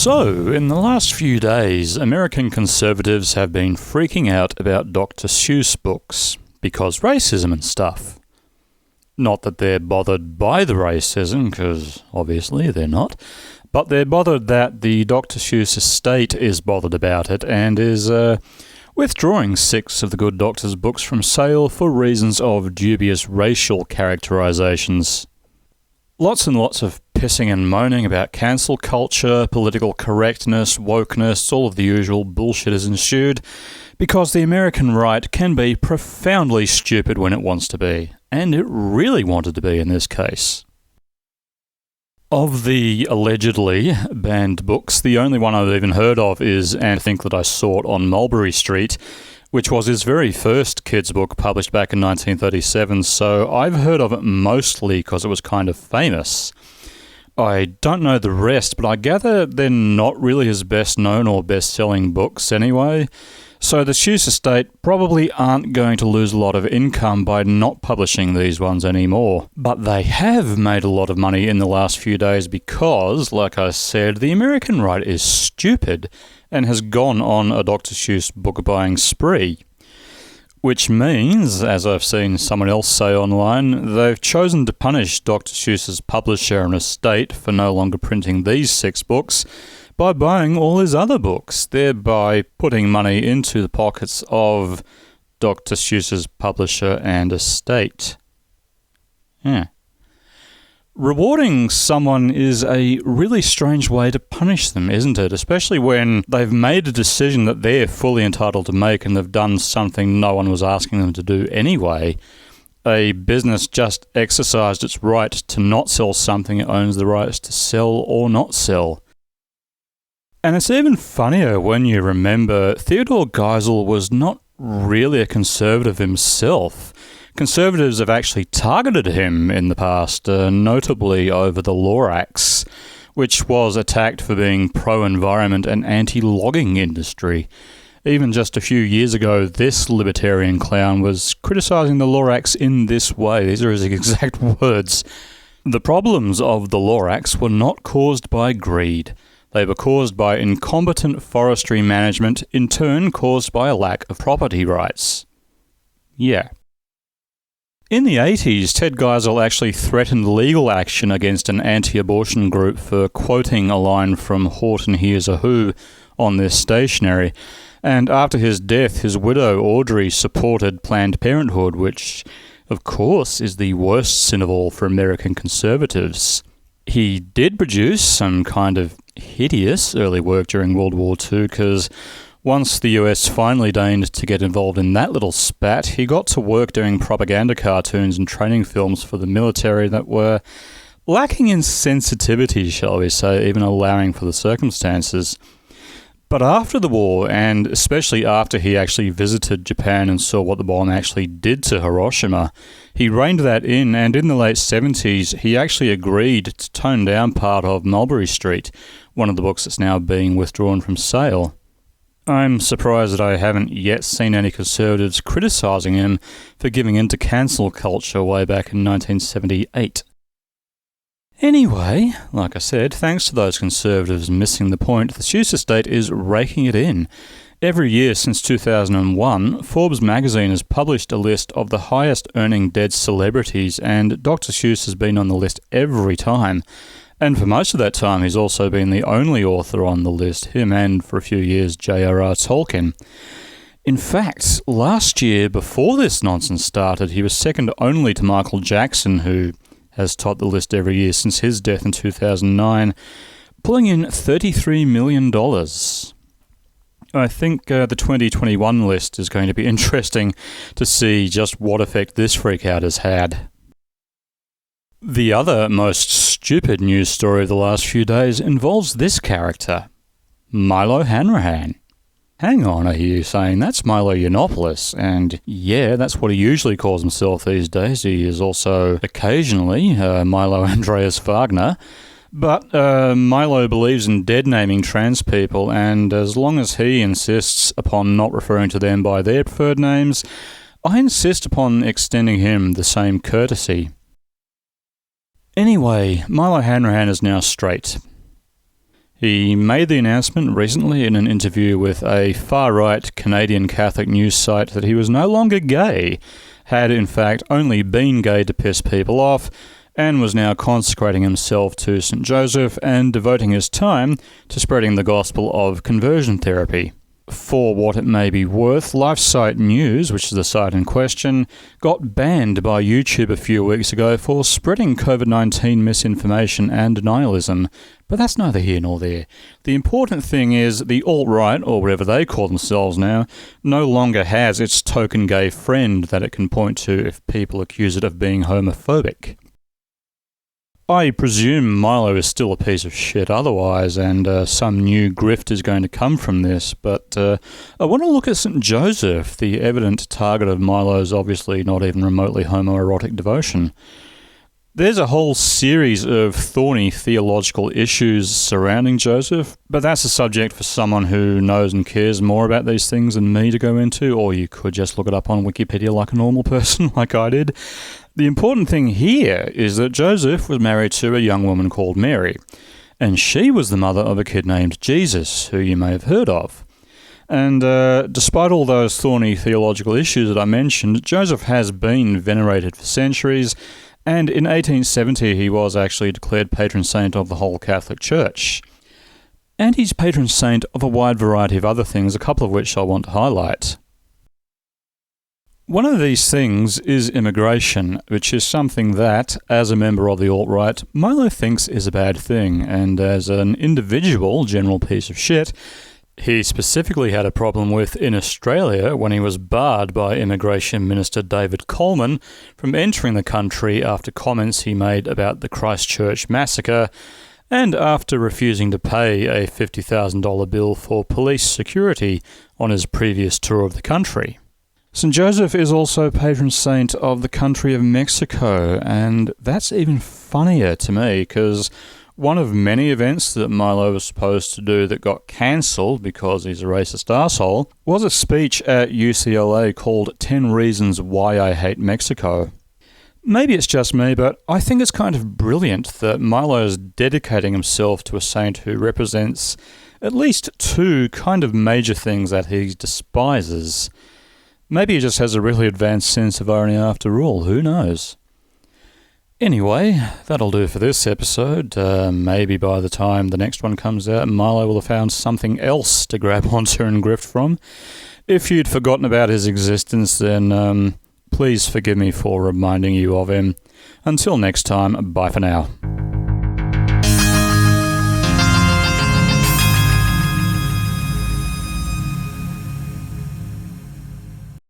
So, in the last few days, American conservatives have been freaking out about Dr. Seuss books, because racism and stuff. Not that they're bothered by the racism, because obviously they're not, but they're bothered that the Dr. Seuss estate is bothered about it and is withdrawing 6 of the Good Doctor's books from sale for reasons of dubious racial characterizations. Lots and lots of pissing and moaning about cancel culture, political correctness, wokeness, all of the usual bullshit has ensued, because the American right can be profoundly stupid when it wants to be, and it really wanted to be in this case. Of the allegedly banned books, the only one I've even heard of is And Think That I Saw It on Mulberry Street, which was his very first kids' book published back in 1937, so I've heard of it mostly because it was kind of famous. I don't know the rest, but I gather they're not really his best-known or best-selling books anyway, so the Seuss estate probably aren't going to lose a lot of income by not publishing these ones anymore. But they have made a lot of money in the last few days because, like I said, the American right is stupid and has gone on a Dr. Seuss book buying spree. Which means, as I've seen someone else say online, they've chosen to punish Dr. Seuss's publisher and estate for no longer printing these 6 books by buying all his other books, thereby putting money into the pockets of Dr. Seuss's publisher and estate. Yeah. Rewarding someone is a really strange way to punish them, isn't it? Especially when they've made a decision that they're fully entitled to make and they've done something no one was asking them to do anyway. A business just exercised its right to not sell something it owns the rights to sell or not sell. And it's even funnier when you remember Theodore Geisel was not really a conservative himself. Conservatives have actually targeted him in the past, notably over the Lorax, which was attacked for being pro-environment and anti-logging industry. Even just a few years ago, this libertarian clown was criticising the Lorax in this way. These are his exact words. The problems of the Lorax were not caused by greed. They were caused by incompetent forestry management, in turn caused by a lack of property rights. Yeah. In the 80s, Ted Geisel actually threatened legal action against an anti-abortion group for quoting a line from Horton Hears a Who on their stationery, and after his death, his widow Audrey supported Planned Parenthood, which, of course, is the worst sin of all for American conservatives. He did produce some kind of hideous early work during World War II, because once the US finally deigned to get involved in that little spat, he got to work doing propaganda cartoons and training films for the military that were lacking in sensitivity, shall we say, even allowing for the circumstances. But after the war, and especially after he actually visited Japan and saw what the bomb actually did to Hiroshima, he reined that in, and in the late 70s, he actually agreed to tone down part of Mulberry Street, one of the books that's now being withdrawn from sale. I'm surprised that I haven't yet seen any conservatives criticising him for giving in to cancel culture way back in 1978. Anyway, like I said, thanks to those conservatives missing the point, the Seuss estate is raking it in. Every year since 2001, Forbes magazine has published a list of the highest earning dead celebrities, and Dr. Seuss has been on the list every time. And for most of that time, he's also been the only author on the list, him and, for a few years, J.R.R. Tolkien. In fact, last year, before this nonsense started, he was second only to Michael Jackson, who has topped the list every year since his death in 2009, pulling in $33 million. I think the 2021 list is going to be interesting to see just what effect this freakout has had. The other most stupid news story of the last few days involves this character, Milo Hanrahan. Hang on, I hear you saying, that's Milo Yiannopoulos, and yeah, that's what he usually calls himself these days. He is also occasionally Milo Andreas Wagner, but Milo believes in dead-naming trans people, and as long as he insists upon not referring to them by their preferred names, I insist upon extending him the same courtesy. Anyway, Milo Hanrahan is now straight. He made the announcement recently in an interview with a far-right Canadian Catholic news site that he was no longer gay, had in fact only been gay to piss people off, and was now consecrating himself to St. Joseph and devoting his time to spreading the gospel of conversion therapy. For what it may be worth, LifeSite News, which is the site in question, got banned by YouTube a few weeks ago for spreading COVID-19 misinformation and denialism. But that's neither here nor there. The important thing is the alt-right, or whatever they call themselves now, no longer has its token gay friend that it can point to if people accuse it of being homophobic. I presume Milo is still a piece of shit otherwise, and some new grift is going to come from this, but I want to look at St. Joseph, the evident target of Milo's obviously not even remotely homoerotic devotion. There's a whole series of thorny theological issues surrounding Joseph, but that's a subject for someone who knows and cares more about these things than me to go into, or you could just look it up on Wikipedia like a normal person, like I did. The important thing here is that Joseph was married to a young woman called Mary, and she was the mother of a kid named Jesus, who you may have heard of. And despite all those thorny theological issues that I mentioned, Joseph has been venerated for centuries, and in 1870 he was actually declared patron saint of the whole Catholic Church. And he's patron saint of a wide variety of other things, a couple of which I want to highlight. One of these things is immigration, which is something that, as a member of the alt-right, Milo thinks is a bad thing, and as an individual general piece of shit, he specifically had a problem with in Australia when he was barred by Immigration Minister David Coleman from entering the country after comments he made about the Christchurch massacre, and after refusing to pay a $50,000 bill for police security on his previous tour of the country. St. Joseph is also patron saint of the country of Mexico, and that's even funnier to me because one of many events that Milo was supposed to do that got cancelled because he's a racist arsehole was a speech at UCLA called 10 Reasons Why I Hate Mexico. Maybe it's just me, but I think it's kind of brilliant that Milo is dedicating himself to a saint who represents at least two kind of major things that he despises. Maybe he just has a really advanced sense of irony after all, who knows? Anyway, that'll do for this episode. Maybe by the time the next one comes out, Milo will have found something else to grab onto and grift from. If you'd forgotten about his existence, then please forgive me for reminding you of him. Until next time, bye for now.